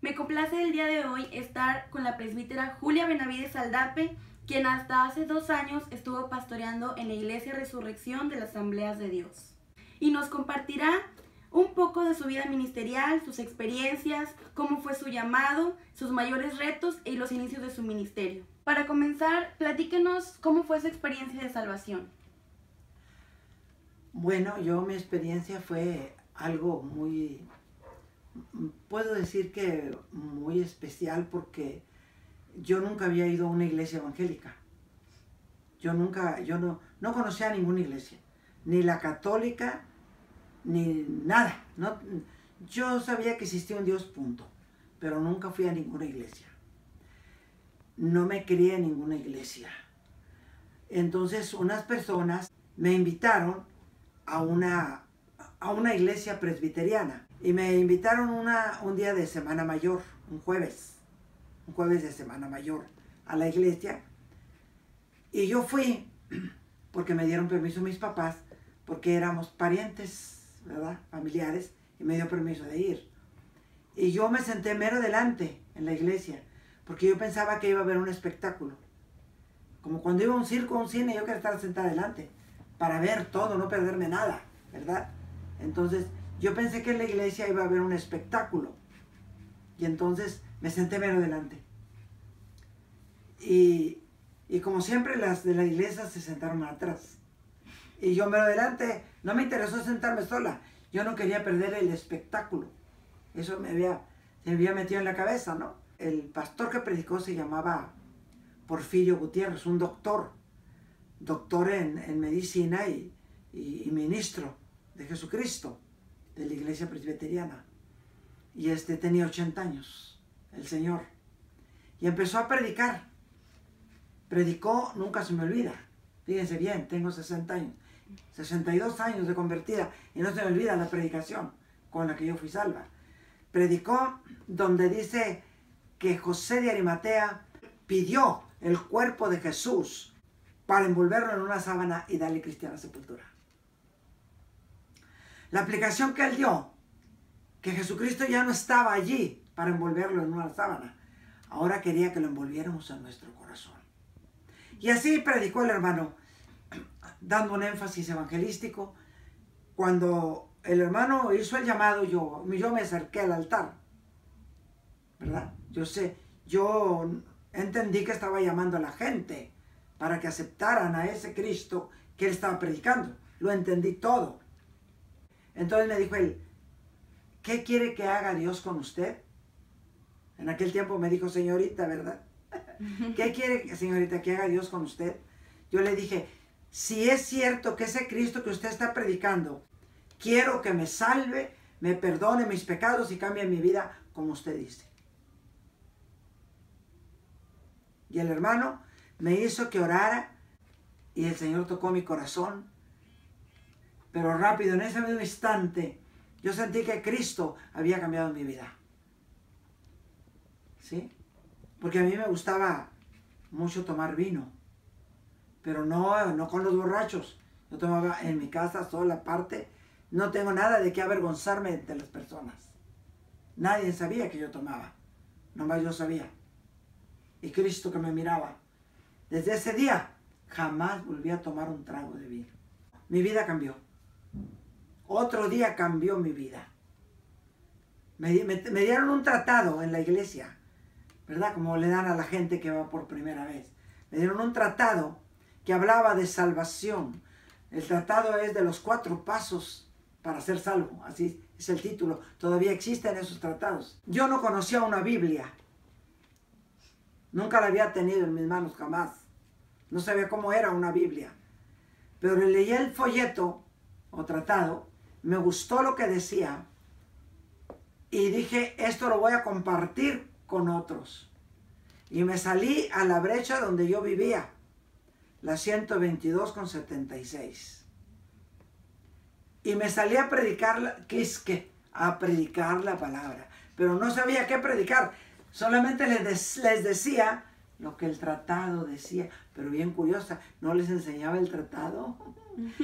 Me complace el día de hoy estar con la presbítera Julia Benavides Aldape, quien hasta hace 2 años estuvo pastoreando en la Iglesia Resurrección de las Asambleas de Dios. Y nos compartirá un poco de su vida ministerial, sus experiencias, cómo fue su llamado, sus mayores retos y los inicios de su ministerio. Para comenzar, platíquenos cómo fue su experiencia de salvación. Bueno, mi experiencia fue algo puedo decir que muy especial, porque yo nunca había ido a una iglesia evangélica. Yo no conocía a ninguna iglesia, ni la católica, ni nada. Yo sabía que existía un Dios, punto, pero nunca fui a ninguna iglesia. No me crié en ninguna iglesia. Entonces unas personas me invitaron a una iglesia presbiteriana, y me invitaron un día de Semana Mayor, un jueves de Semana Mayor, a la iglesia. Y yo fui porque me dieron permiso mis papás, porque éramos parientes, ¿verdad?, familiares, y me dio permiso de ir. Y yo me senté mero delante en la iglesia, porque yo pensaba que iba a haber un espectáculo. Como cuando iba a un circo, a un cine, yo quería estar sentada delante para ver todo, no perderme nada, ¿verdad? Entonces, yo pensé que en la iglesia iba a haber un espectáculo. Y entonces me senté mero delante. Y como siempre, las de la iglesia se sentaron atrás. Y yo mero delante, no me interesó sentarme sola. Yo no quería perder el espectáculo. Eso se me había metido en la cabeza, ¿no? El pastor que predicó se llamaba Porfirio Gutiérrez, un doctor en medicina y ministro de Jesucristo, de la iglesia presbiteriana. Y tenía 80 años, el señor. Y empezó a predicar. Predicó, nunca se me olvida. Fíjense bien, tengo 60 años, 62 años de convertida, y no se me olvida la predicación con la que yo fui salva. Predicó donde dice que José de Arimatea pidió el cuerpo de Jesús para envolverlo en una sábana y darle cristiana sepultura. La aplicación que él dio, que Jesucristo ya no estaba allí para envolverlo en una sábana, ahora quería que lo envolviéramos en nuestro corazón. Y así predicó el hermano, dando un énfasis evangelístico. Cuando el hermano hizo el llamado, yo me acerqué al altar, ¿verdad? Yo entendí que estaba llamando a la gente para que aceptaran a ese Cristo que él estaba predicando. Lo entendí todo. Entonces me dijo él, ¿qué quiere que haga Dios con usted? En aquel tiempo me dijo señorita, ¿verdad? ¿Qué quiere, señorita, que haga Dios con usted? Yo le dije, si es cierto que ese Cristo que usted está predicando, quiero que me salve, me perdone mis pecados y cambie mi vida como usted dice. Y el hermano me hizo que orara, y el Señor tocó mi corazón. Pero rápido, en ese mismo instante, yo sentí que Cristo había cambiado mi vida. ¿Sí? Porque a mí me gustaba mucho tomar vino, pero no con los borrachos. Yo tomaba en mi casa sola, aparte. No tengo nada de qué avergonzarme de las personas. Nadie sabía que yo tomaba, nomás yo sabía. Y Cristo que me miraba. Desde ese día, jamás volví a tomar un trago de vino. Mi vida cambió. Otro día cambió mi vida. Me dieron un tratado en la iglesia, ¿verdad? Como le dan a la gente que va por primera vez. Me dieron un tratado que hablaba de salvación. El tratado es de los 4 pasos para ser salvo. Así es el título. Todavía existen esos tratados. Yo no conocía una Biblia. Nunca la había tenido en mis manos, jamás. No sabía cómo era una Biblia. Pero leí el folleto o tratado, me gustó lo que decía y dije, esto lo voy a compartir con otros. Y me salí a la brecha donde yo vivía, la 122 con 76. Y me salí a predicar, a predicar la palabra. Pero no sabía qué predicar, solamente les decía lo que el tratado decía. Pero bien curiosa, no les enseñaba el tratado.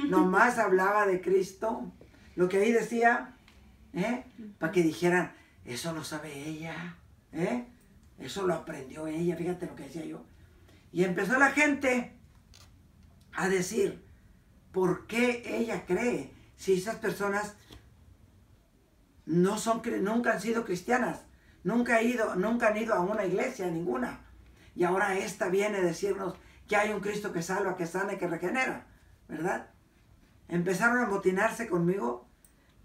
Nomás hablaba de Cristo, lo que ahí decía, para que dijeran, eso lo sabe ella, Eso lo aprendió ella, fíjate lo que decía yo. Y empezó la gente a decir, ¿por qué ella cree si esas personas nunca han sido cristianas? Nunca han ido a una iglesia, ninguna. Y ahora esta viene a decirnos que hay un Cristo que salva, que sana y que regenera, ¿verdad? Empezaron a amotinarse conmigo.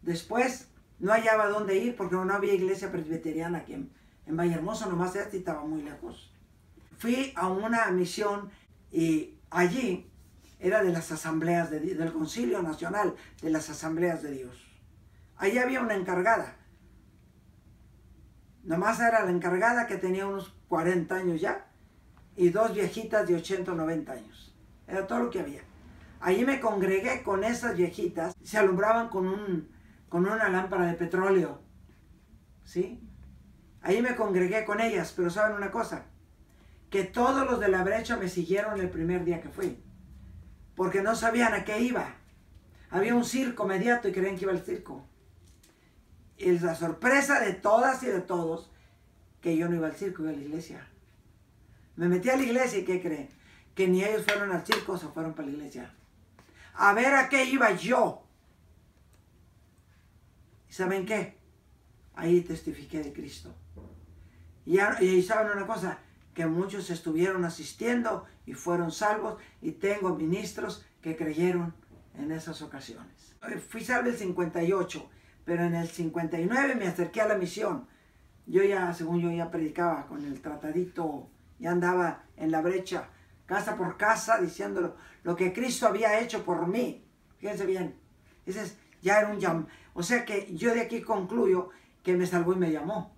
Después no hallaba dónde ir porque no había iglesia presbiteriana aquí en Vallehermoso, nomás esta y estaba muy lejos. Fui a una misión y allí era de las asambleas del Concilio Nacional de las Asambleas de Dios. Allí había una encargada. Nomás era la encargada que tenía unos 40 años ya y dos viejitas de 80 o 90 años. Era todo lo que había. Allí me congregué con esas viejitas. Se alumbraban con una lámpara de petróleo. ¿Sí? Allí me congregué con ellas, pero ¿saben una cosa? Que todos los de la brecha me siguieron el primer día que fui. Porque no sabían a qué iba. Había un circo mediato y creían que iba al circo. Y la sorpresa de todas y de todos, que yo no iba al circo, iba a la iglesia. Me metí a la iglesia y ¿qué creen? Que ni ellos fueron al circo, se fueron para la iglesia. A ver a qué iba yo. ¿Y saben qué? Ahí testifiqué de Cristo. Y saben una cosa, que muchos estuvieron asistiendo y fueron salvos, y tengo ministros que creyeron en esas ocasiones. Fui salvo el 58, pero en el 59 me acerqué a la misión. Según yo ya predicaba con el tratadito, ya andaba en la brecha, casa por casa, diciendo lo que Cristo había hecho por mí. Fíjense bien, ese ya era un llamado. O sea que yo de aquí concluyo que me salvó y me llamó,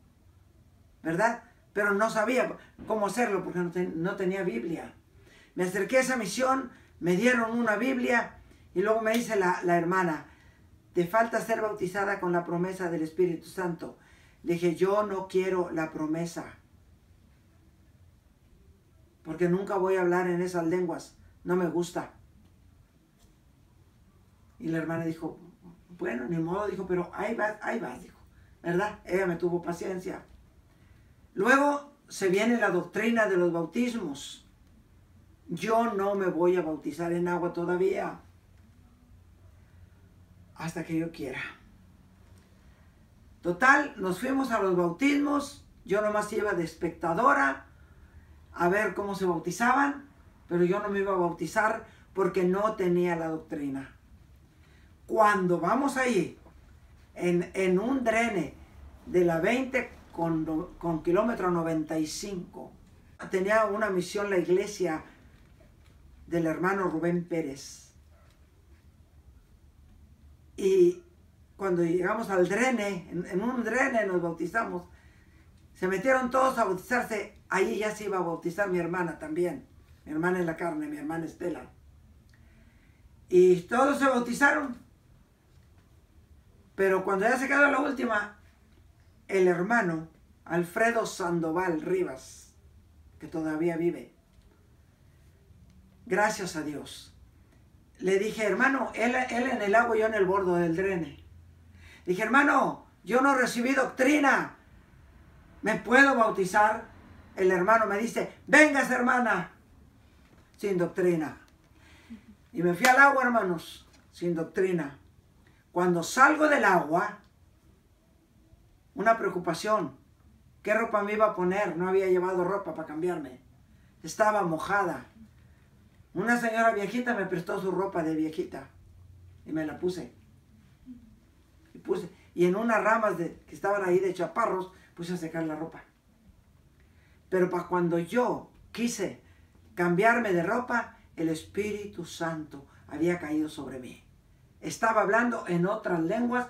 ¿verdad? Pero no sabía cómo hacerlo porque no tenía Biblia. Me acerqué a esa misión, me dieron una Biblia y luego me dice la hermana, te falta ser bautizada con la promesa del Espíritu Santo. Le dije, yo no quiero la promesa, porque nunca voy a hablar en esas lenguas, no me gusta. Y la hermana dijo, bueno, ni modo, dijo, pero ahí vas, dijo, ¿verdad? Ella me tuvo paciencia. Luego se viene la doctrina de los bautismos. Yo no me voy a bautizar en agua todavía, hasta que yo quiera. Total, nos fuimos a los bautismos, yo nomás iba de espectadora a ver cómo se bautizaban, pero yo no me iba a bautizar porque no tenía la doctrina. Cuando vamos ahí, en un drene de la 20 con kilómetro 95, tenía una misión la iglesia del hermano Rubén Pérez. Y cuando llegamos al drene, en un drene nos bautizamos, se metieron todos a bautizarse. Ahí ya se iba a bautizar mi hermana también, mi hermana en la carne, mi hermana Estela. Y todos se bautizaron. Pero cuando ya se quedó la última, el hermano Alfredo Sandoval Rivas, que todavía vive, gracias a Dios, le dije, hermano, él en el agua y yo en el bordo del drene. Dije, hermano, yo no recibí doctrina, ¿me puedo bautizar? El hermano me dice, véngase hermana, sin doctrina. Y me fui al agua, hermanos, sin doctrina. Cuando salgo del agua, una preocupación. ¿Qué ropa me iba a poner? No había llevado ropa para cambiarme. Estaba mojada. Una señora viejita me prestó su ropa de viejita y me la puse. Y en unas ramas que estaban ahí de chaparros, puse a secar la ropa. Pero para cuando yo quise cambiarme de ropa, el Espíritu Santo había caído sobre mí. Estaba hablando en otras lenguas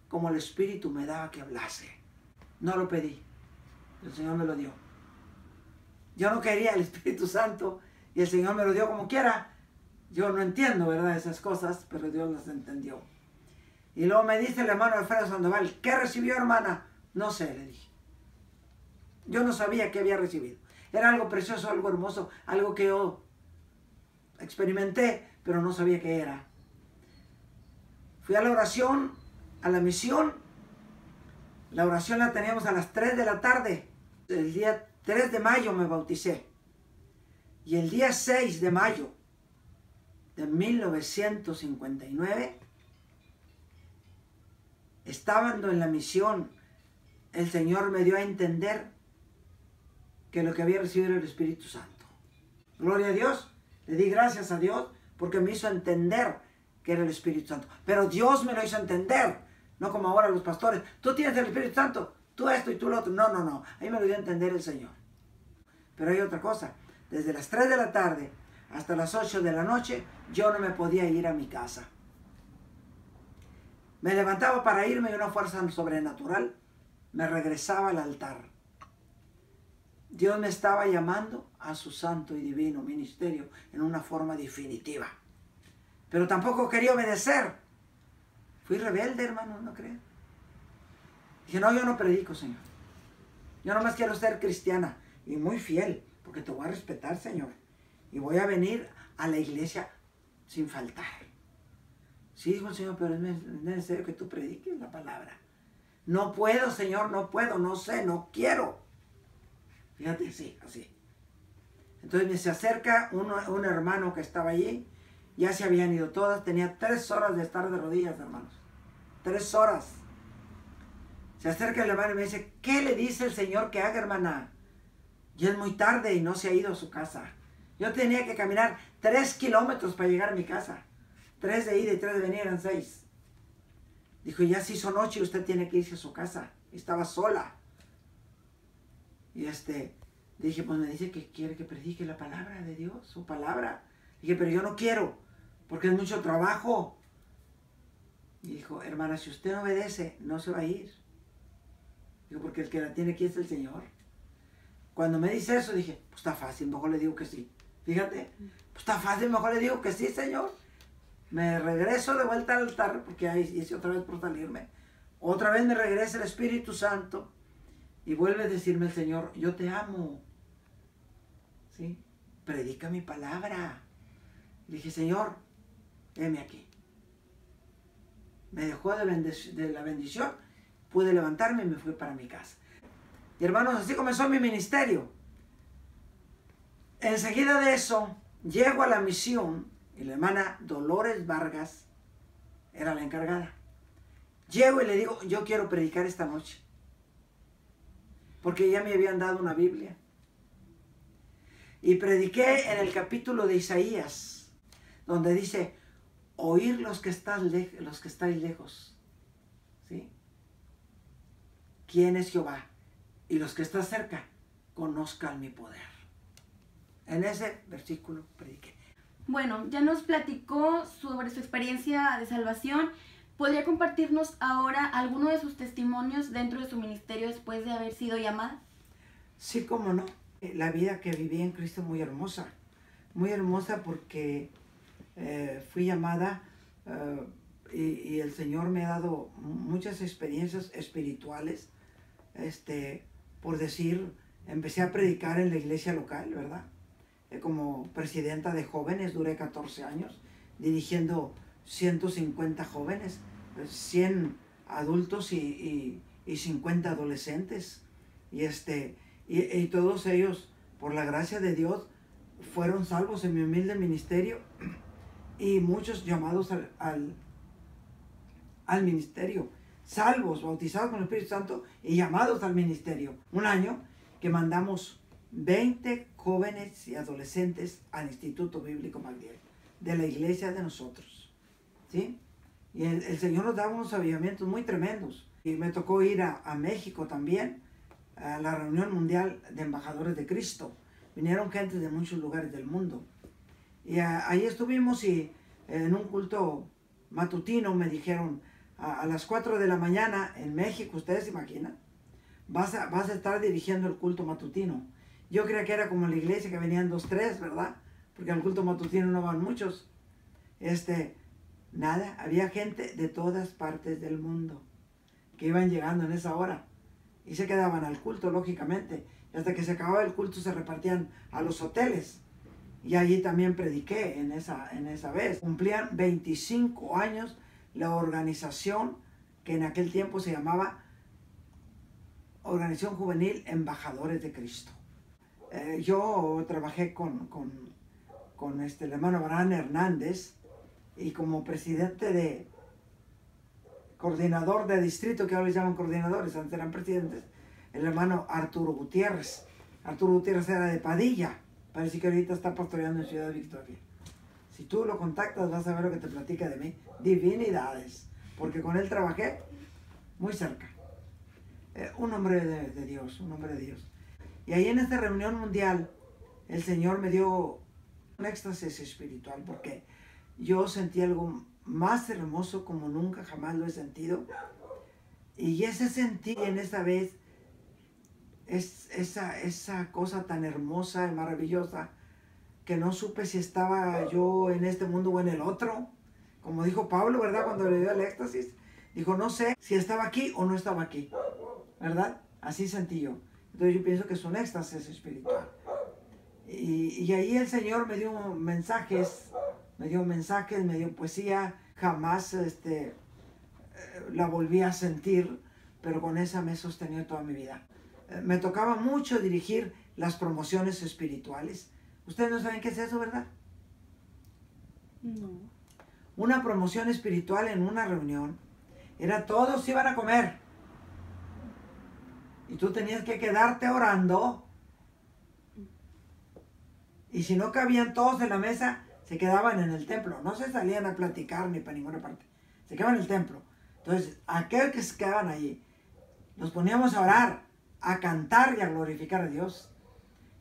como el Espíritu me daba que hablase. No lo pedí, el Señor me lo dio. Yo no quería el Espíritu Santo y el Señor me lo dio como quiera. Yo no entiendo, ¿verdad?, esas cosas, pero Dios las entendió. Y luego me dice el hermano Alfredo Sandoval, ¿qué recibió, hermana? No sé, le dije. Yo no sabía qué había recibido. Era algo precioso, algo hermoso, algo que yo experimenté, pero no sabía qué era. Fui a la oración, a la misión. La oración la teníamos a las 3 de la tarde. El día 3 de mayo me bauticé. Y el día 6 de mayo de 1959, estando en la misión, el Señor me dio a entender que lo que había recibido era el Espíritu Santo. Gloria a Dios. Le di gracias a Dios porque me hizo entender que era el Espíritu Santo. Pero Dios me lo hizo entender, no como ahora los pastores. Tú tienes el Espíritu Santo, tú esto y tú lo otro. No, no, no. Ahí me lo dio a entender el Señor. Pero hay otra cosa. Desde las 3 de la tarde hasta las 8 de la noche, yo no me podía ir a mi casa. Me levantaba para irme y una fuerza sobrenatural me regresaba al altar. Dios me estaba llamando a su santo y divino ministerio en una forma definitiva. Pero tampoco quería obedecer. Fui rebelde, hermano, ¿no creen? Dije, no, yo no predico, Señor. Yo nomás quiero ser cristiana y muy fiel, porque te voy a respetar, Señor. Y voy a venir a la iglesia sin faltar. Sí, dijo el Señor, pero es necesario que tú prediques la palabra. No puedo, Señor, no puedo, no sé, no quiero. Fíjate, sí, así. Entonces se acerca un hermano que estaba allí. Ya se habían ido todas. Tenía 3 horas de estar de rodillas, hermanos. 3 horas. Se acerca el hermano y me dice, ¿qué le dice el Señor que haga, hermana? Ya es muy tarde y no se ha ido a su casa. Yo tenía que caminar 3 kilómetros para llegar a mi casa. 3 de ida y 3 de venida, eran 6. Dijo, ya se hizo noche y usted tiene que irse a su casa. Estaba sola. Y dije, pues me dice que quiere que predique la palabra de Dios, su palabra. Dije, pero yo no quiero, porque es mucho trabajo. Y dijo, hermana, si usted no obedece, no se va a ir. Digo, porque el que la tiene aquí es el Señor. Cuando me dice eso, dije, pues está fácil, mejor le digo que sí. Fíjate, pues está fácil, mejor le digo que sí, Señor. Me regreso de vuelta al altar, porque ahí hice otra vez por salirme. Otra vez me regresa el Espíritu Santo y vuelve a decirme el Señor, yo te amo. ¿Sí? Predica mi palabra. Le dije, Señor, heme aquí. Me dejó de la bendición, pude levantarme y me fui para mi casa. Y hermanos, así comenzó mi ministerio. Enseguida de eso, llego a la misión y la hermana Dolores Vargas era la encargada. Llego y le digo, yo quiero predicar esta noche. Porque ya me habían dado una Biblia. Y prediqué en el capítulo de Isaías, donde dice, oír los que estáis lejos. ¿Sí? ¿Quién es Jehová? Y los que están cerca, conozcan mi poder. En ese versículo prediqué. Bueno, ya nos platicó sobre su experiencia de salvación. ¿Podría compartirnos ahora alguno de sus testimonios dentro de su ministerio después de haber sido llamada? Sí, cómo no. La vida que viví en Cristo es muy hermosa. Muy hermosa porque fui llamada y el Señor me ha dado muchas experiencias espirituales. Por decir, empecé a predicar en la iglesia local, ¿verdad? Como presidenta de jóvenes, duré 14 años, dirigiendo 150 jóvenes, 100 adultos y 50 adolescentes. Y todos ellos, por la gracia de Dios, fueron salvos en mi humilde ministerio y muchos llamados al ministerio, salvos, bautizados con el Espíritu Santo y llamados al ministerio. Un año que mandamos 20 jóvenes y adolescentes al Instituto Bíblico Magdiel, de la iglesia de nosotros, ¿sí? Y el Señor nos daba unos avivamientos muy tremendos. Y me tocó ir a México también, a la reunión mundial de embajadores de Cristo. Vinieron gente de muchos lugares del mundo. Y ahí estuvimos y en un culto matutino me dijeron, a las 4 de la mañana en México, ¿ustedes se imaginan? Vas a estar dirigiendo el culto matutino. Yo creía que era como en la iglesia, que venían 2, 3, ¿verdad? Porque al culto matutino no van muchos. Nada, había gente de todas partes del mundo que iban llegando en esa hora y se quedaban al culto, lógicamente. Y hasta que se acababa el culto se repartían a los hoteles. Y allí también prediqué en esa vez. Cumplían 25 años la organización que en aquel tiempo se llamaba Organización Juvenil Embajadores de Cristo. Yo trabajé con el hermano Abraham Hernández y como presidente de coordinador de distrito, que ahora les llaman coordinadores, antes eran presidentes, el hermano Arturo Gutiérrez. Arturo Gutiérrez era de Padilla, parece que ahorita está pastoreando en Ciudad Victoria. Si tú lo contactas vas a ver lo que te platica de mí, divinidades, porque con él trabajé muy cerca. Un hombre de Dios, un hombre de Dios. Y ahí en esta reunión mundial, el Señor me dio un éxtasis espiritual, porque yo sentí algo más hermoso como nunca jamás lo he sentido. Y ese sentir en esa vez, esa cosa tan hermosa y maravillosa, que no supe si estaba yo en este mundo o en el otro. Como dijo Pablo, ¿verdad? Cuando le dio el éxtasis, dijo, no sé si estaba aquí o no estaba aquí, ¿verdad? Así sentí yo. Entonces yo pienso que es un éxtasis espiritual. Y ahí el Señor me dio mensajes, me dio poesía. Jamás la volví a sentir, pero con esa me he sostenido toda mi vida. Me tocaba mucho dirigir las promociones espirituales. Ustedes no saben qué es eso, ¿verdad? No. Una promoción espiritual en una reunión era todos iban a comer y tú tenías que quedarte orando, y si no cabían todos en la mesa se quedaban en el templo, no se salían a platicar ni para ninguna parte, se quedaban en el templo. Entonces aquellos que se quedaban allí nos poníamos a orar, a cantar y a glorificar a Dios,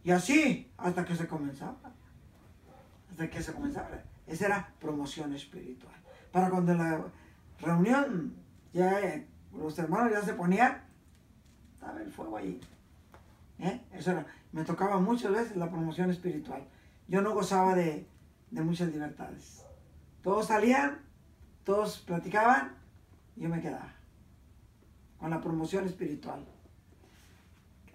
y así hasta que se comenzaba. Esa era promoción espiritual. Para cuando la reunión, ya los hermanos ya se ponían, estaba el fuego ahí. Eso era, me tocaba muchas veces la promoción espiritual. Yo no gozaba de muchas libertades. Todos salían, todos platicaban, y yo me quedaba con la promoción espiritual.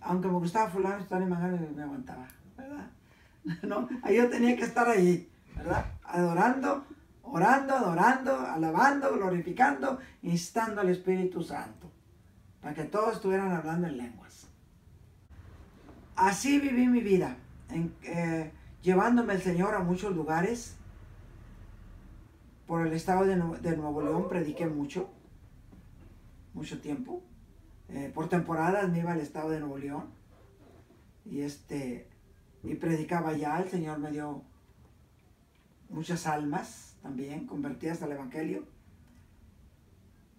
Aunque me gustaba fulano, estar en Mangano, me aguantaba, ¿verdad? No, ahí yo tenía que estar ahí, ¿verdad? Adorando, orando, adorando, alabando, glorificando, instando al Espíritu Santo, para que todos estuvieran hablando en lenguas. Así viví mi vida, llevándome el Señor a muchos lugares. Por el estado de Nuevo León prediqué mucho tiempo. Por temporadas me iba al estado de Nuevo León y predicaba allá. El Señor me dio muchas almas también convertidas al Evangelio,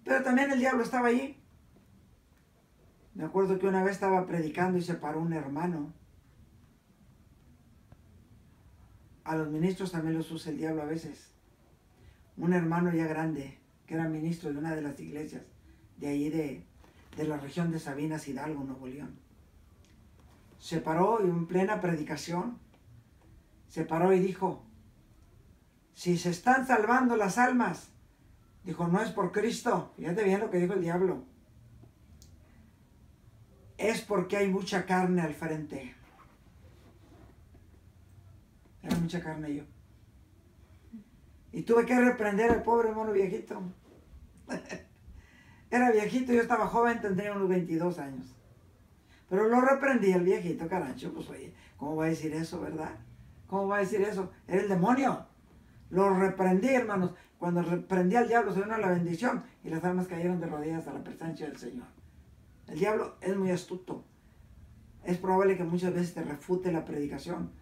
pero también el diablo estaba allí. Me acuerdo que una vez estaba predicando y se paró un hermano. A los ministros también los usa el diablo a veces. Un hermano ya grande, que era ministro de una de las iglesias de ahí de la región de Sabinas, Hidalgo, Nuevo León. Se paró y en plena predicación, se paró y dijo, si se están salvando las almas, dijo, no es por Cristo. Fíjate bien lo que dijo el diablo. Es porque hay mucha carne al frente. Era mucha carne yo. Y tuve que reprender al pobre hermano viejito. Era viejito, yo estaba joven, tendría unos 22 años. Pero lo reprendí al viejito, carancho. Pues oye, ¿cómo va a decir eso, verdad? ¿Cómo va a decir eso? Era el demonio. Lo reprendí, hermanos. Cuando reprendí al diablo se vino la bendición y las almas cayeron de rodillas a la presencia del Señor. El diablo es muy astuto. Es probable que muchas veces te refute la predicación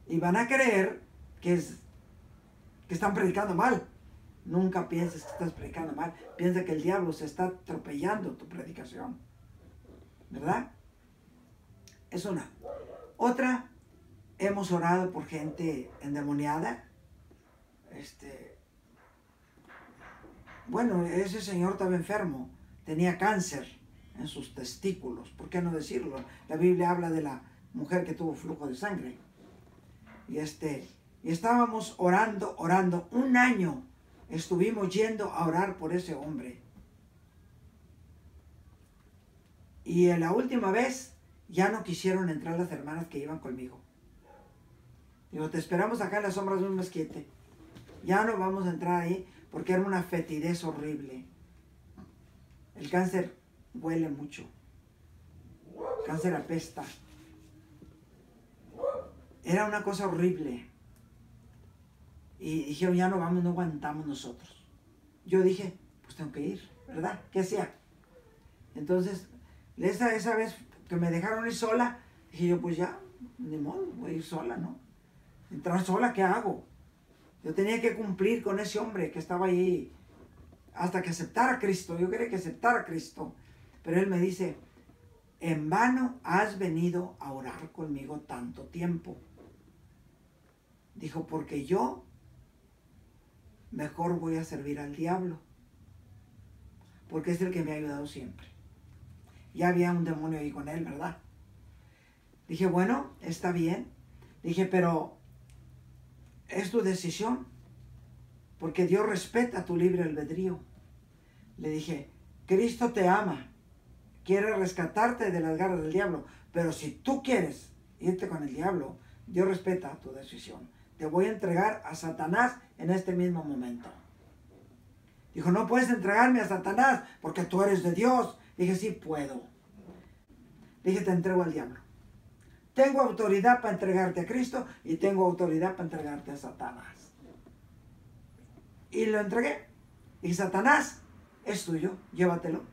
y van a creer que están predicando mal. Nunca pienses que estás predicando mal. Piensa que el diablo se está atropellando tu predicación, ¿verdad? Es una. Otra, hemos orado por gente endemoniada. Bueno, ese señor estaba enfermo, tenía cáncer en sus testículos, ¿por qué no decirlo? La Biblia habla de la mujer que tuvo flujo de sangre. Y estábamos orando, un año estuvimos yendo a orar por ese hombre. Y en la última vez ya no quisieron entrar las hermanas que iban conmigo. Digo, te esperamos acá en las sombras de un mezquite. Ya no vamos a entrar ahí porque era una fetidez horrible. El cáncer huele mucho. cáncer apesta. Era una cosa horrible. Y dijeron, ya no vamos, no aguantamos nosotros. Yo dije, pues tengo que ir, ¿verdad? ¿Qué hacía? Entonces, esa vez que me dejaron ir sola, dije yo, pues ya, ni modo, voy a ir sola, ¿no? Entrar sola, ¿qué hago? Yo tenía que cumplir con ese hombre que estaba ahí hasta que aceptara a Cristo. Yo quería que aceptara a Cristo. Pero él me dice, en vano has venido a orar conmigo tanto tiempo. Dijo, porque yo mejor voy a servir al diablo. Porque es el que me ha ayudado siempre. Ya había un demonio ahí con él, ¿verdad? Dije, bueno, está bien. Dije, pero es tu decisión. Porque Dios respeta tu libre albedrío. Le dije, Cristo te ama. Quiere rescatarte de las garras del diablo. Pero si tú quieres irte con el diablo, Dios respeta tu decisión. Te voy a entregar a Satanás en este mismo momento. Dijo, no puedes entregarme a Satanás porque tú eres de Dios. Dije, sí puedo. Dije, te entrego al diablo. Tengo autoridad para entregarte a Cristo y tengo autoridad para entregarte a Satanás. Y lo entregué. Dije, Satanás, es tuyo, llévatelo.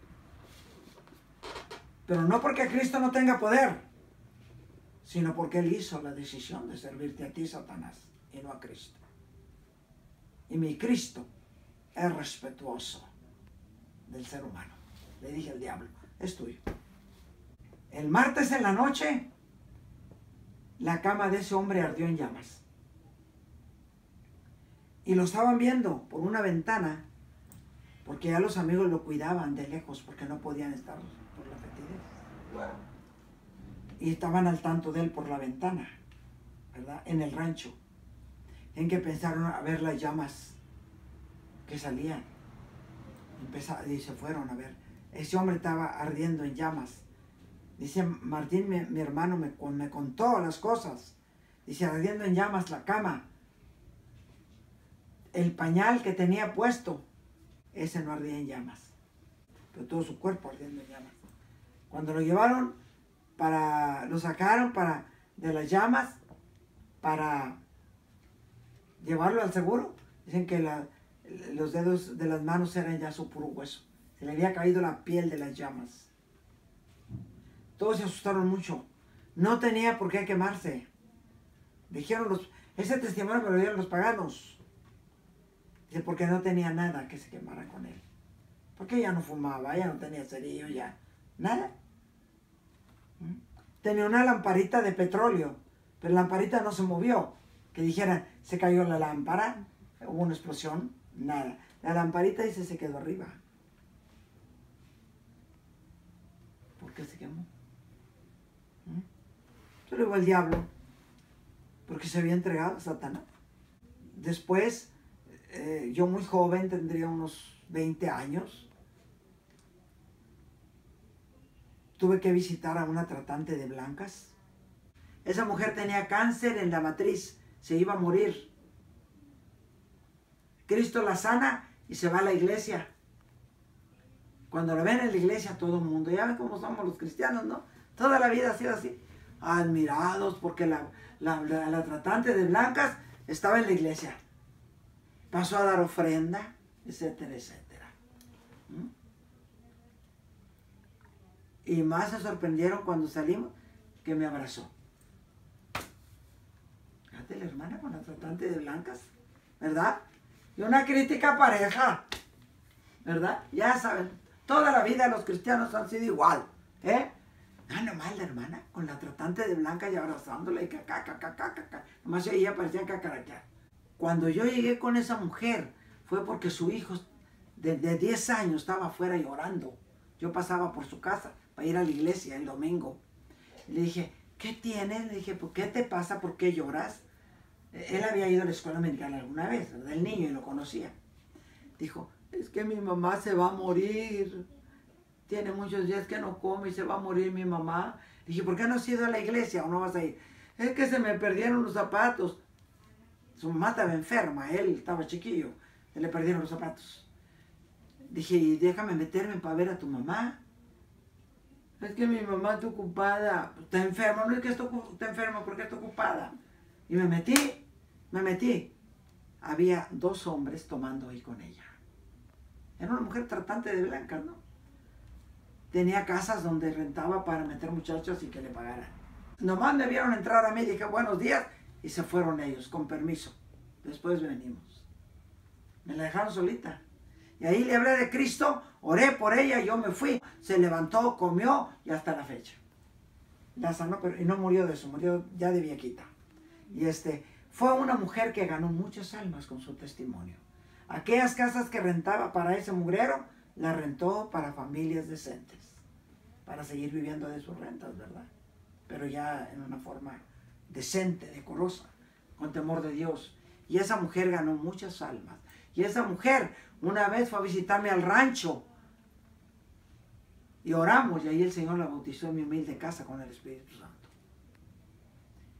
Pero no porque Cristo no tenga poder, sino porque Él hizo la decisión de servirte a ti, Satanás, y no a Cristo. Y mi Cristo es respetuoso del ser humano. Le dije al diablo, es tuyo. El martes en la noche, la cama de ese hombre ardió en llamas. Y lo estaban viendo por una ventana, porque ya los amigos lo cuidaban de lejos, porque no podían estar por la fetidez. Y estaban al tanto de él por la ventana, ¿verdad? En el rancho. En que pensaron a ver las llamas que salían. Y se fueron a ver. Ese hombre estaba ardiendo en llamas. Dice Martín, mi hermano, me contó las cosas. Dice, ardiendo en llamas la cama. El pañal que tenía puesto, ese no ardía en llamas. Pero todo su cuerpo ardiendo en llamas. Cuando lo llevaron, lo sacaron de las llamas para llevarlo al seguro, dicen que los dedos de las manos eran ya su puro hueso. Se le había caído la piel de las llamas. Todos se asustaron mucho. No tenía por qué quemarse. Dijeron ese testimonio me lo dieron los paganos. Dice, porque no tenía nada que se quemara con él. Porque ya no fumaba, ya no tenía cerillo, ya nada. Tenía una lamparita de petróleo, pero la lamparita no se movió. Que dijeran, se cayó la lámpara, hubo una explosión, nada. La lamparita dice se quedó arriba. ¿Por qué se quemó? Yo le digo al diablo, porque se había entregado a Satanás. Después, yo muy joven, tendría unos 20 años, tuve que visitar a una tratante de blancas. Esa mujer tenía cáncer en la matriz, se iba a morir. Cristo la sana y se va a la iglesia. Cuando la ven en la iglesia, todo el mundo, ya ven cómo somos los cristianos, ¿no? Toda la vida ha sido así. Admirados porque la tratante de blancas estaba en la iglesia. Pasó a dar ofrenda, etcétera, etcétera. Y más se sorprendieron cuando salimos que me abrazó. Fíjate la hermana con la tratante de blancas, ¿verdad? Y una crítica pareja, ¿verdad? Ya saben, toda la vida los cristianos han sido igual, ¿eh? Nomás la hermana con la tratante de blanca y abrazándola y caca. Nomás ella parecía cacaraquear. Cuando yo llegué con esa mujer fue porque su hijo de 10 años estaba afuera llorando. Yo pasaba por su casa para ir a la iglesia el domingo. Y le dije, ¿qué tienes? Le dije, ¿por qué te pasa? ¿Por qué lloras? Él había ido a la escuela americana alguna vez, ¿verdad? El niño, y lo conocía. Dijo, es que mi mamá se va a morir. Tiene muchos días que no come y se va a morir mi mamá. Dije, ¿por qué no has ido a la iglesia o no vas a ir? Es que se me perdieron los zapatos. Su mamá estaba enferma, él estaba chiquillo, se le perdieron los zapatos. Dije, déjame meterme para ver a tu mamá. Es que mi mamá está ocupada. Está enferma, no es que está enferma, porque está ocupada. Y me metí. Había 2 hombres tomando ahí con ella. Era una mujer tratante de blancas, ¿no? Tenía casas donde rentaba para meter muchachos y que le pagaran. Nomás me vieron entrar a mí y dije, buenos días, y se fueron ellos, con permiso. Después venimos. Me la dejaron solita. Y ahí le hablé de Cristo, oré por ella, yo me fui. Se levantó, comió y hasta la fecha. La sanó, pero y no murió de eso, murió ya de viejita. Y fue una mujer que ganó muchas almas con su testimonio. Aquellas casas que rentaba para ese mugrero, las rentó para familias decentes. Para seguir viviendo de sus rentas, ¿verdad? Pero ya en una forma decente, decorosa, con temor de Dios. Y esa mujer ganó muchas almas. Y esa mujer una vez fue a visitarme al rancho y oramos, y ahí el Señor la bautizó en mi humilde casa con el Espíritu Santo.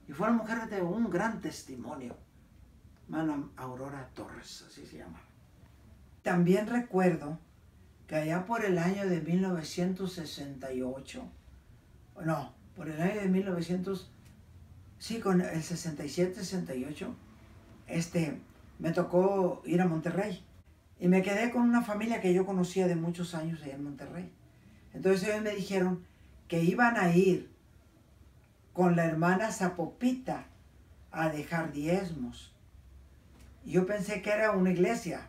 Y fue una mujer de un gran testimonio, hermana Aurora Torres, así se llama. También recuerdo que allá por el año de 1968, no, por el año de 1900, sí, con el 67, 68, me tocó ir a Monterrey. Y me quedé con una familia que yo conocía de muchos años allá en Monterrey. Entonces ellos me dijeron que iban a ir con la hermana Zapopita a dejar diezmos. Y yo pensé que era una iglesia,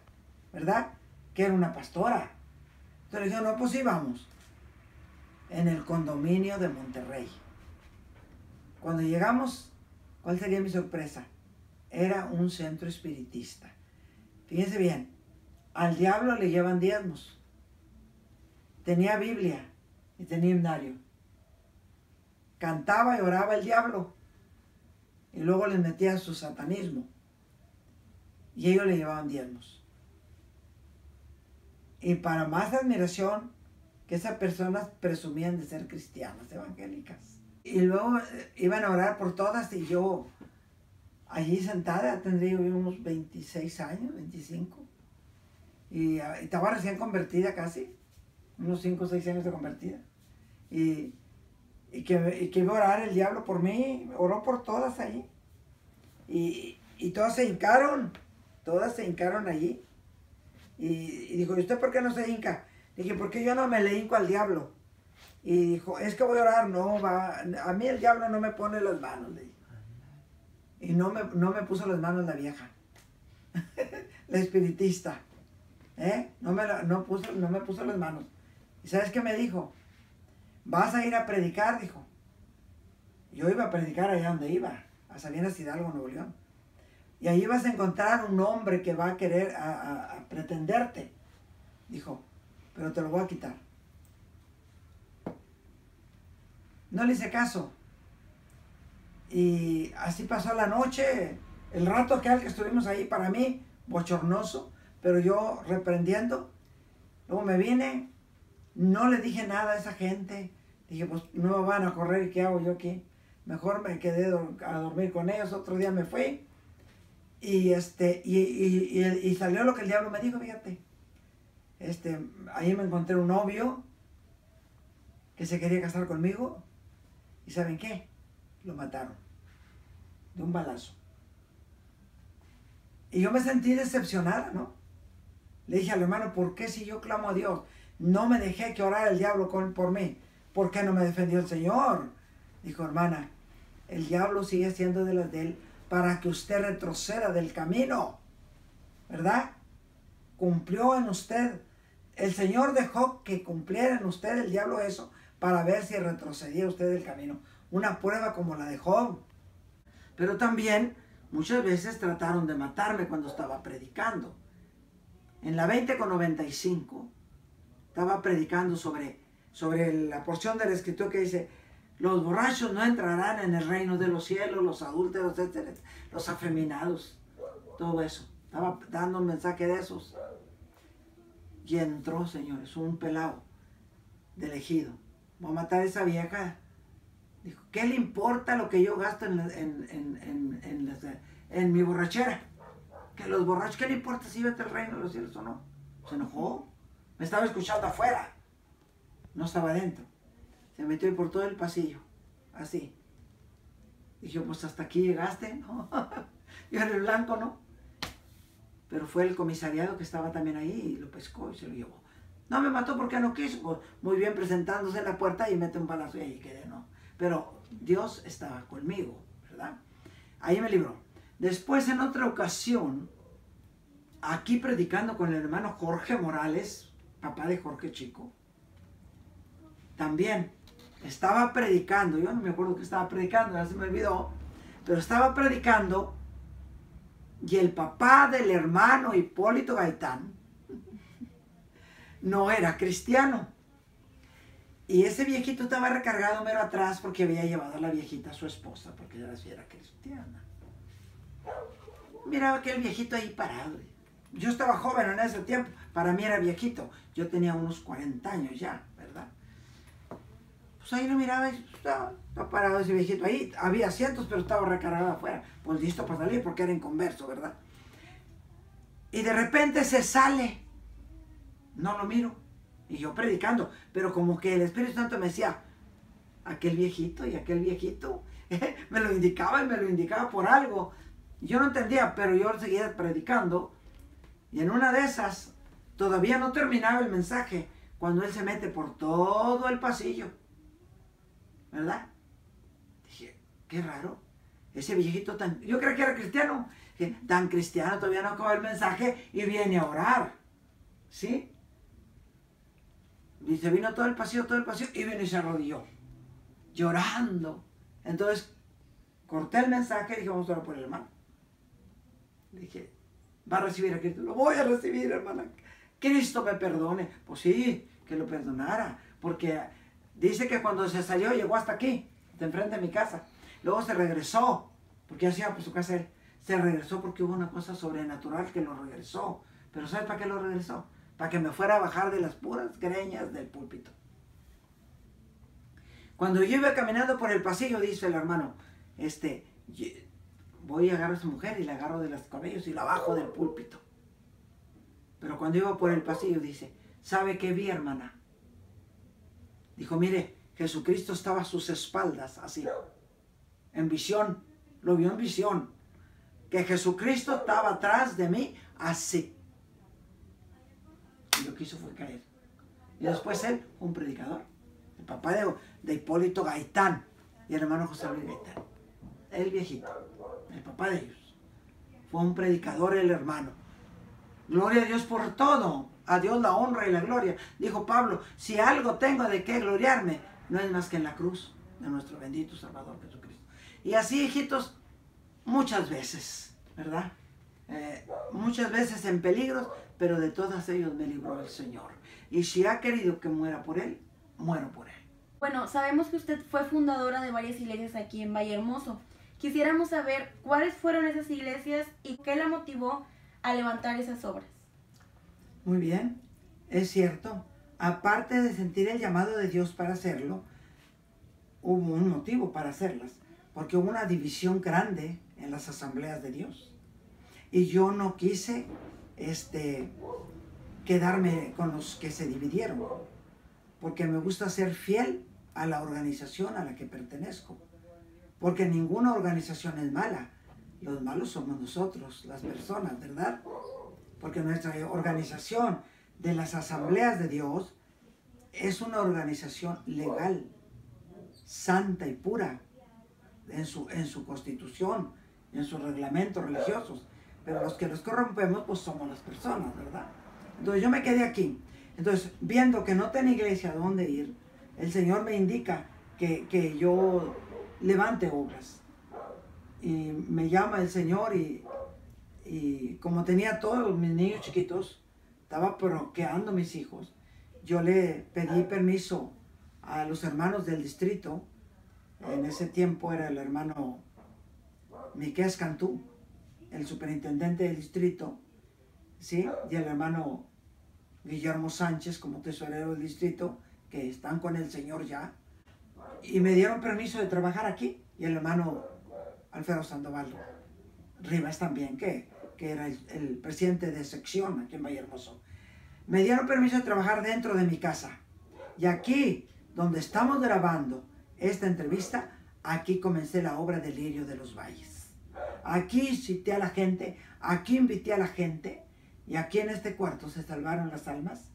¿verdad? Que era una pastora. Entonces le dije, no, pues íbamos. En el condominio de Monterrey. Cuando llegamos, ¿cuál sería mi sorpresa? Era un centro espiritista. Fíjense bien, al diablo le llevan diezmos. Tenía Biblia y tenía himnario. Cantaba y oraba el diablo. Y luego les metía su satanismo. Y ellos le llevaban diezmos. Y para más admiración, que esas personas presumían de ser cristianas, evangélicas. Y luego iban a orar por todas y yo allí sentada, tendría yo unos 26 años, 25. Y estaba recién convertida casi, unos 5 o 6 años de convertida. Y que iba a orar el diablo por mí, oró por todas allí. Y todas se hincaron allí. Y dijo, ¿y usted por qué no se hinca? Dije, porque yo no me le hinco al diablo. Y dijo, es que voy a orar. No, a mí el diablo no me pone las manos, le dije. Y no me puso las manos la vieja, la espiritista. No me puso las manos. ¿Y sabes qué me dijo? Vas a ir a predicar, dijo. Yo iba a predicar allá donde iba, a Salinas Hidalgo, Nuevo León. Y ahí vas a encontrar un hombre que va a querer a pretenderte. Dijo, pero te lo voy a quitar. No le hice caso. Y así pasó la noche. El rato que estuvimos ahí, para mí, bochornoso, pero yo reprendiendo. Luego me vine, no le dije nada a esa gente. Dije, pues no me van a correr, ¿qué hago yo aquí? Mejor me quedé a dormir con ellos. Otro día me fui. Y salió lo que el diablo me dijo, fíjate. Ahí me encontré un novio que se quería casar conmigo. ¿Y saben qué? Lo mataron de un balazo. Y yo me sentí decepcionada, ¿no? Le dije al hermano, ¿por qué si yo clamo a Dios no me dejé que orara el diablo por mí? ¿Por qué no me defendió el Señor? Dijo, hermana, el diablo sigue siendo de las de él para que usted retroceda del camino, ¿verdad? Cumplió en usted. El Señor dejó que cumpliera en usted el diablo eso para ver si retrocedía usted del camino. Una prueba como la de Job. Pero también muchas veces trataron de matarme cuando estaba predicando. En la 20:95 estaba predicando sobre la porción de la Escritura que dice: los borrachos no entrarán en el reino de los cielos, los adúlteros, etcétera, los afeminados, todo eso. Estaba dando un mensaje de esos. Y entró, señores, un pelado del ejido. Voy a matar a esa vieja. Dijo, ¿qué le importa lo que yo gasto en mi borrachera? Que los borrachos, ¿qué le importa si vete al reino de los cielos o no? Se enojó. Me estaba escuchando afuera. No estaba adentro. Se metió por todo el pasillo, así. Dije, pues hasta aquí llegaste, ¿no? Yo era el blanco, ¿no? Pero fue el comisariado que estaba también ahí y lo pescó y se lo llevó. No me mató porque no quiso, pues, muy bien presentándose en la puerta y mete un balazo y ahí quedé, ¿no? Pero Dios estaba conmigo, ¿verdad? Ahí me libró. Después, en otra ocasión, aquí predicando con el hermano Jorge Morales, papá de Jorge Chico, también estaba predicando, yo no me acuerdo que estaba predicando, ya se me olvidó, pero estaba predicando y el papá del hermano Hipólito Gaitán no era cristiano. Y ese viejito estaba recargado mero atrás porque había llevado a la viejita a su esposa, porque ella sí era cristiana. Miraba aquel viejito ahí parado. Yo estaba joven en ese tiempo, para mí era viejito. Yo tenía unos 40 años ya, ¿verdad? Pues ahí lo miraba y estaba parado ese viejito. Ahí había asientos, pero estaba recargado afuera. Pues listo para salir porque era inconverso, ¿verdad? Y de repente se sale. No lo miro. Y yo predicando. Pero como que el Espíritu Santo me decía, aquel viejito y aquel viejito. Me lo indicaba y me lo indicaba por algo. Yo no entendía, pero yo seguía predicando. Y en una de esas, todavía no terminaba el mensaje, cuando él se mete por todo el pasillo. ¿Verdad? Dije, qué raro. Ese viejito tan... Yo creía que era cristiano. Dije, tan cristiano, todavía no acaba el mensaje y viene a orar. ¿Sí? Y se vino todo el pasillo y vino y se arrodilló. Llorando. Entonces, corté el mensaje y dije, vamos a orar por el hermano. Dije, va a recibir a Cristo. Lo voy a recibir, hermana. Cristo me perdone. Pues sí, que lo perdonara. Porque dice que cuando se salió, llegó hasta aquí, de enfrente de mi casa. Luego se regresó, porque hacía por su casa él. Se regresó porque hubo una cosa sobrenatural que lo regresó. Pero ¿sabes para qué lo regresó? Para que me fuera a bajar de las puras greñas del púlpito. Cuando yo iba caminando por el pasillo, dice el hermano, voy a agarrar a su mujer y la agarro de los cabellos y la bajo del púlpito. Pero cuando iba por el pasillo, dice, ¿sabe qué vi, hermana? Dijo, mire, Jesucristo estaba a sus espaldas, así, en visión, lo vio en visión, que Jesucristo estaba atrás de mí, así. Y lo que hizo fue caer. Y después él, un predicador, el papá de Hipólito Gaitán y el hermano José Luis Gaitán, el viejito, el papá de ellos. Fue un predicador el hermano. Gloria a Dios por todo. A Dios la honra y la gloria. Dijo Pablo, si algo tengo de qué gloriarme, no es más que en la cruz de nuestro bendito Salvador Jesucristo. Y así, hijitos, muchas veces, ¿verdad? Muchas veces en peligros, pero de todas ellos me libró el Señor. Y si ha querido que muera por Él, muero por Él. Bueno, sabemos que usted fue fundadora de varias iglesias aquí en Vallehermoso. Quisiéramos saber cuáles fueron esas iglesias y qué la motivó a levantar esas obras. Muy bien, es cierto. Aparte de sentir el llamado de Dios para hacerlo, hubo un motivo para hacerlas, porque hubo una división grande en las asambleas de Dios. Y yo no quise quedarme con los que se dividieron, porque me gusta ser fiel a la organización a la que pertenezco, porque ninguna organización es mala. Los malos somos nosotros, las personas, ¿verdad? Porque nuestra organización de las asambleas de Dios es una organización legal, santa y pura en su constitución, en sus reglamentos religiosos. Pero los que los corrompemos, pues somos las personas, ¿verdad? Entonces yo me quedé aquí. Entonces, viendo que no tenía iglesia a dónde ir, el Señor me indica que yo levante obras. Y me llama el Señor y como tenía todos mis niños chiquitos, estaba procreando mis hijos, yo le pedí permiso a los hermanos del distrito. En ese tiempo era el hermano Miqués Cantú, el superintendente del distrito, ¿sí? Y el hermano Guillermo Sánchez como tesorero del distrito, que están con el Señor ya, y me dieron permiso de trabajar aquí. Y el hermano Alfredo Sandoval Rivas también, que era el presidente de sección aquí en Vallehermoso. Me dieron permiso de trabajar dentro de mi casa. Y aquí donde estamos grabando esta entrevista, aquí comencé la obra del Lirio de los Valles. Aquí cité a la gente, aquí invité a la gente, y aquí en este cuarto se salvaron las almas.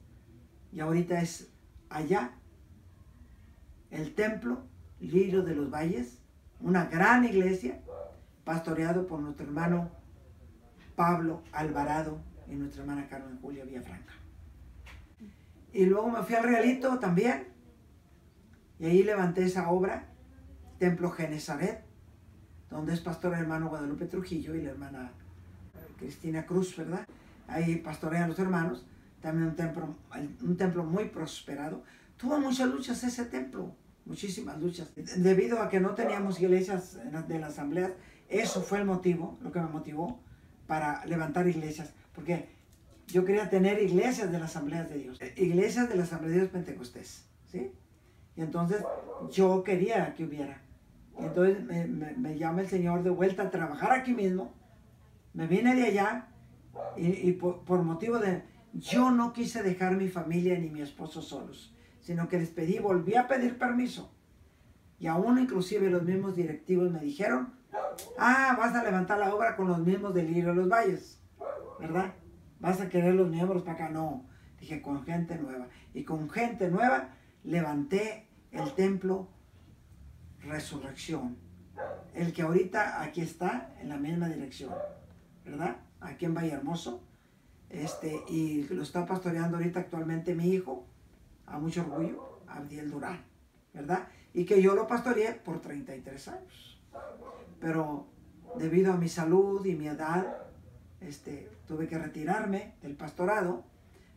Y ahorita es allá el templo Lirio de los Valles, una gran iglesia, pastoreado por nuestro hermano Pablo Alvarado y nuestra hermana Carmen Julia Villafranca. Y luego me fui al Realito también, y ahí levanté esa obra, Templo Genezaret, donde es pastor el hermano Guadalupe Trujillo y la hermana Cristina Cruz, ¿verdad? Ahí pastorean los hermanos, también un templo muy prosperado. Tuvo muchas luchas ese templo, muchísimas luchas. Debido a que no teníamos iglesias de las asambleas, eso fue el motivo, lo que me motivó para levantar iglesias, porque yo quería tener iglesias de las asambleas de Dios, iglesias de la Asamblea de Dios Pentecostés, ¿sí? Y entonces yo quería que hubiera. Y entonces me llama el Señor de vuelta a trabajar aquí mismo. Me vine de allá y por motivo de... Yo no quise dejar mi familia ni mi esposo solos, sino que les pedí, volví a pedir permiso. Y aún inclusive los mismos directivos me dijeron, vas a levantar la obra con los mismos del Lirio de los Valles, ¿verdad? ¿Vas a querer los miembros para acá? No, dije con gente nueva. Y con gente nueva levanté el templo Resurrección. El que ahorita aquí está en la misma dirección, ¿verdad? Aquí en Valle Hermoso. Y lo está pastoreando ahorita actualmente mi hijo, a mucho orgullo, Abdiel Durán, ¿verdad? Y que yo lo pastoreé por 33 años. Pero debido a mi salud y mi edad, tuve que retirarme del pastorado,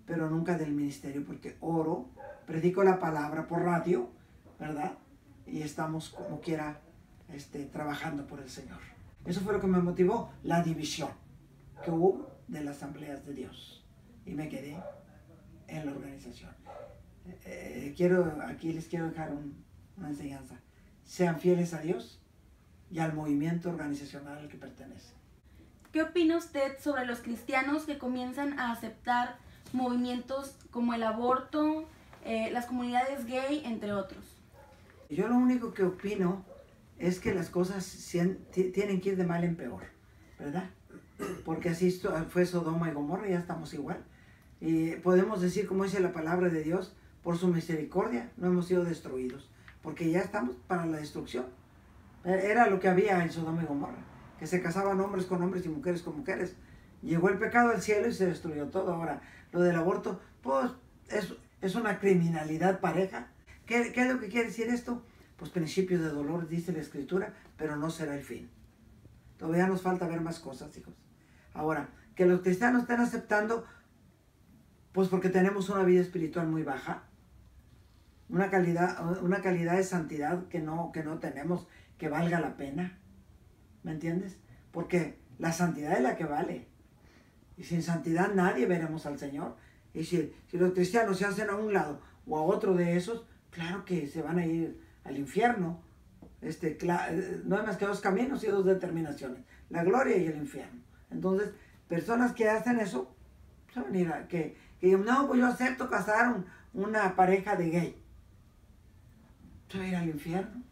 pero nunca del ministerio, porque oro, predico la palabra por radio, ¿verdad? Y estamos como quiera trabajando por el Señor. Eso fue lo que me motivó, la división que hubo de las asambleas de Dios. Y me quedé en la organización. Aquí les quiero dejar una enseñanza. Sean fieles a Dios y al movimiento organizacional al que pertenece. ¿Qué opina usted sobre los cristianos que comienzan a aceptar movimientos como el aborto, las comunidades gay, entre otros? Yo lo único que opino es que las cosas tienen que ir de mal en peor, ¿verdad? Porque así fue Sodoma y Gomorra, ya estamos igual. Y podemos decir, como dice la palabra de Dios, por su misericordia no hemos sido destruidos, porque ya estamos para la destrucción. Era lo que había en Sodoma y Gomorra, que se casaban hombres con hombres y mujeres con mujeres. Llegó el pecado al cielo y se destruyó todo. Ahora, lo del aborto, pues es una criminalidad pareja. ¿Qué es lo que quiere decir esto? Pues principio de dolor, dice la Escritura, pero no será el fin. Todavía nos falta ver más cosas, hijos. Ahora, que los cristianos estén aceptando, pues porque tenemos una vida espiritual muy baja, una calidad de santidad que no tenemos, que valga la pena. ¿Me entiendes? Porque la santidad es la que vale. Y sin santidad nadie veremos al Señor. Y si los cristianos se hacen a un lado o a otro de esos, claro que se van a ir al infierno. No hay más que dos caminos y dos determinaciones, la gloria y el infierno. Entonces, personas que hacen eso, se van a ir a que digan, no, pues yo acepto casar una pareja de gay. Se va a ir al infierno,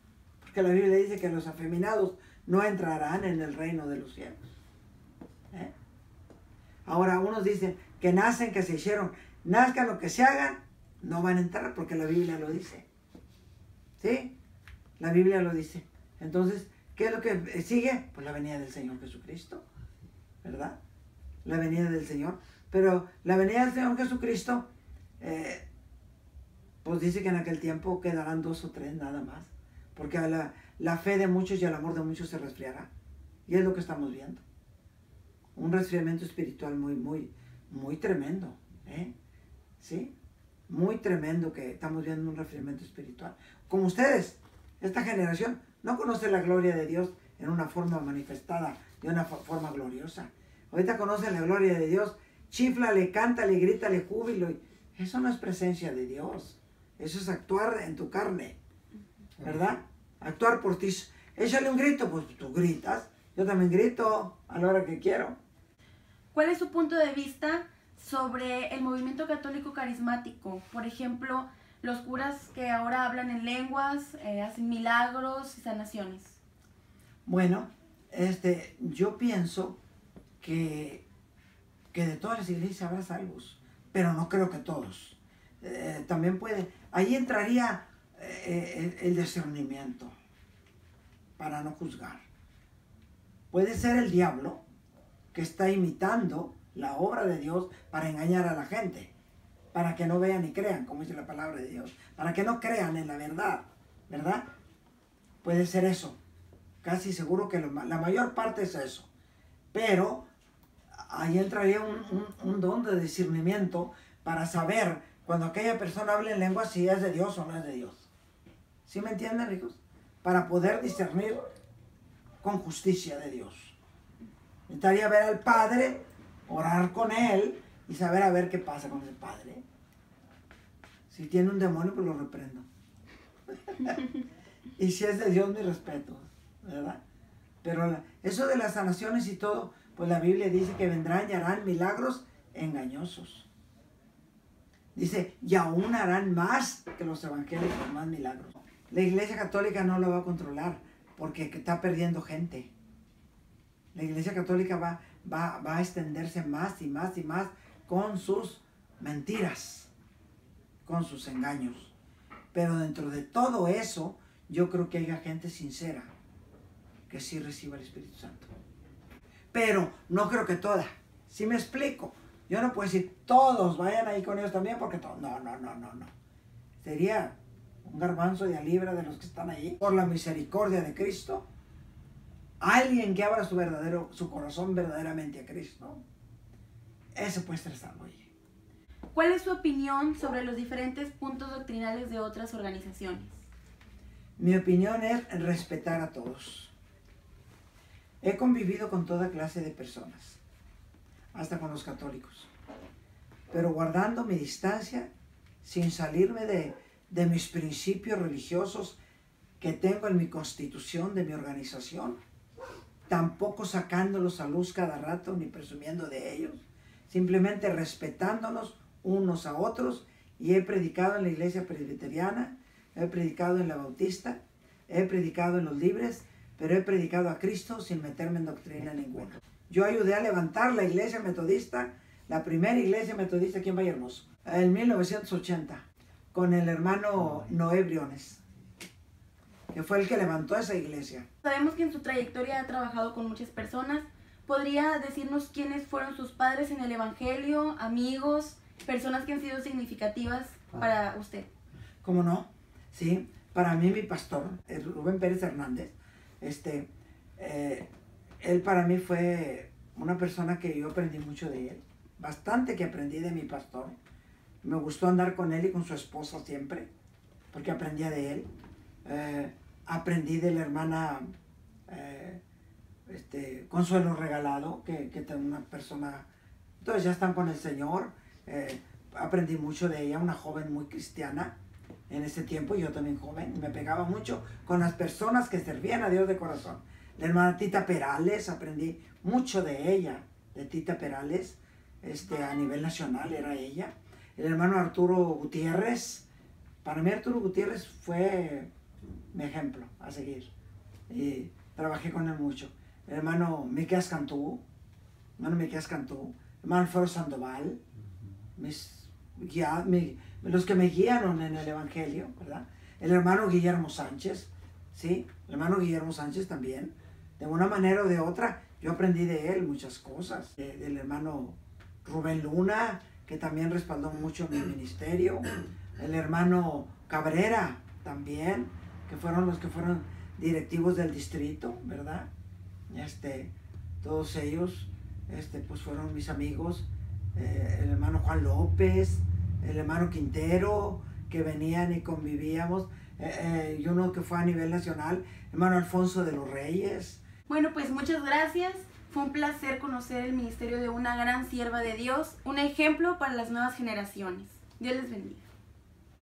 porque la Biblia dice que los afeminados no entrarán en el reino de los cielos. Ahora, unos dicen que nacen, que se hicieron, nazcan o que se hagan, no van a entrar porque la Biblia lo dice. ¿Sí? La Biblia lo dice. Entonces, ¿qué es lo que sigue? Pues la venida del Señor Jesucristo, ¿verdad? La venida del Señor. Pero la venida del Señor Jesucristo, pues dice que en aquel tiempo quedarán 2 o 3 nada más. Porque la fe de muchos y el amor de muchos se resfriará. Y es lo que estamos viendo. Un resfriamiento espiritual muy tremendo. ¿Sí? Muy tremendo que estamos viendo un resfriamiento espiritual. Como ustedes, esta generación no conoce la gloria de Dios en una forma manifestada, de una forma gloriosa. Ahorita conocen la gloria de Dios, chíflale, cántale, grítale, júbilo. Eso no es presencia de Dios. Eso es actuar en tu carne, ¿verdad? Actuar por ti. Échale un grito, pues tú gritas. Yo también grito a la hora que quiero. ¿Cuál es su punto de vista sobre el movimiento católico carismático? Por ejemplo, los curas que ahora hablan en lenguas, hacen milagros y sanaciones? Bueno, yo pienso que de todas las iglesias habrá salvos, pero no creo que todos. También ahí entraría el discernimiento para no juzgar. Puede ser el diablo que está imitando la obra de Dios para engañar a la gente, para que no vean y crean, como dice la palabra de Dios, para que no crean en la verdad, ¿verdad? Puede ser eso. Casi seguro que la mayor parte es eso. Pero ahí entraría un don de discernimiento para saber cuando aquella persona habla en lengua si es de Dios o no es de Dios. ¿Sí me entienden, hijos? Para poder discernir con justicia de Dios. Necesitaría ver al Padre, orar con Él y saber a ver qué pasa con el Padre. Si tiene un demonio, pues lo reprendo. Y si es de Dios, mi respeto, ¿verdad? Pero eso de las sanaciones y todo, pues la Biblia dice que vendrán y harán milagros engañosos. Dice, y aún harán más que los evangélicos, más milagros. La Iglesia Católica no lo va a controlar porque está perdiendo gente. La Iglesia Católica va a extenderse más y más y más con sus mentiras, con sus engaños. Pero dentro de todo eso, yo creo que haya gente sincera que sí reciba el Espíritu Santo. Pero no creo que toda. ¿Sí me explico? Yo no puedo decir todos vayan ahí con ellos también porque todos. No. Sería un garbanzo de a libra de los que están ahí. Por la misericordia de Cristo, alguien que abra su corazón verdaderamente a Cristo, ese puede estar salvo allí. ¿Cuál es su opinión sobre los diferentes puntos doctrinales de otras organizaciones? Mi opinión es respetar a todos. He convivido con toda clase de personas, hasta con los católicos, pero guardando mi distancia, sin salirme de mis principios religiosos que tengo en mi constitución de mi organización, tampoco sacándolos a luz cada rato ni presumiendo de ellos, simplemente respetándonos unos a otros. Y he predicado en la iglesia presbiteriana, he predicado en la bautista, he predicado en los libres, pero he predicado a Cristo sin meterme en doctrina ninguna. Yo ayudé a levantar la iglesia metodista, la primera iglesia metodista aquí en Vallehermoso, en 1980, con el hermano Noé Briones, que fue el que levantó esa iglesia. Sabemos que en su trayectoria ha trabajado con muchas personas. ¿Podría decirnos quiénes fueron sus padres en el Evangelio, amigos, personas que han sido significativas para usted? ¿Cómo no? Sí, para mí mi pastor, Rubén Pérez Hernández, él para mí fue una persona que yo aprendí mucho de él, bastante que aprendí de mi pastor. Me gustó andar con él y con su esposa siempre, porque aprendía de él. Aprendí de la hermana Consuelo Regalado, que es una persona, entonces ya están con el Señor. Aprendí mucho de ella, una joven muy cristiana en ese tiempo, yo también joven, me pegaba mucho con las personas que servían a Dios de corazón. La hermana Tita Perales, aprendí mucho de ella, de Tita Perales, a nivel nacional era ella. El hermano Arturo Gutiérrez, para mí Arturo Gutiérrez fue mi ejemplo a seguir, y trabajé con él mucho. El hermano Miqueas Cantú, hermano Alfredo Sandoval, los que me guiaron en el Evangelio, ¿verdad? El hermano Guillermo Sánchez, ¿sí? El hermano Guillermo Sánchez también, de una manera o de otra, yo aprendí de él muchas cosas. Del hermano Rubén Luna, que también respaldó mucho mi ministerio. El hermano Cabrera también, que fueron los que fueron directivos del distrito, ¿verdad? Todos ellos, pues fueron mis amigos. El hermano Juan López, el hermano Quintero, que venían y convivíamos, y uno que fue a nivel nacional, hermano Alfonso de los Reyes. Bueno, pues muchas gracias. Fue un placer conocer el ministerio de una gran sierva de Dios, un ejemplo para las nuevas generaciones. Dios les bendiga.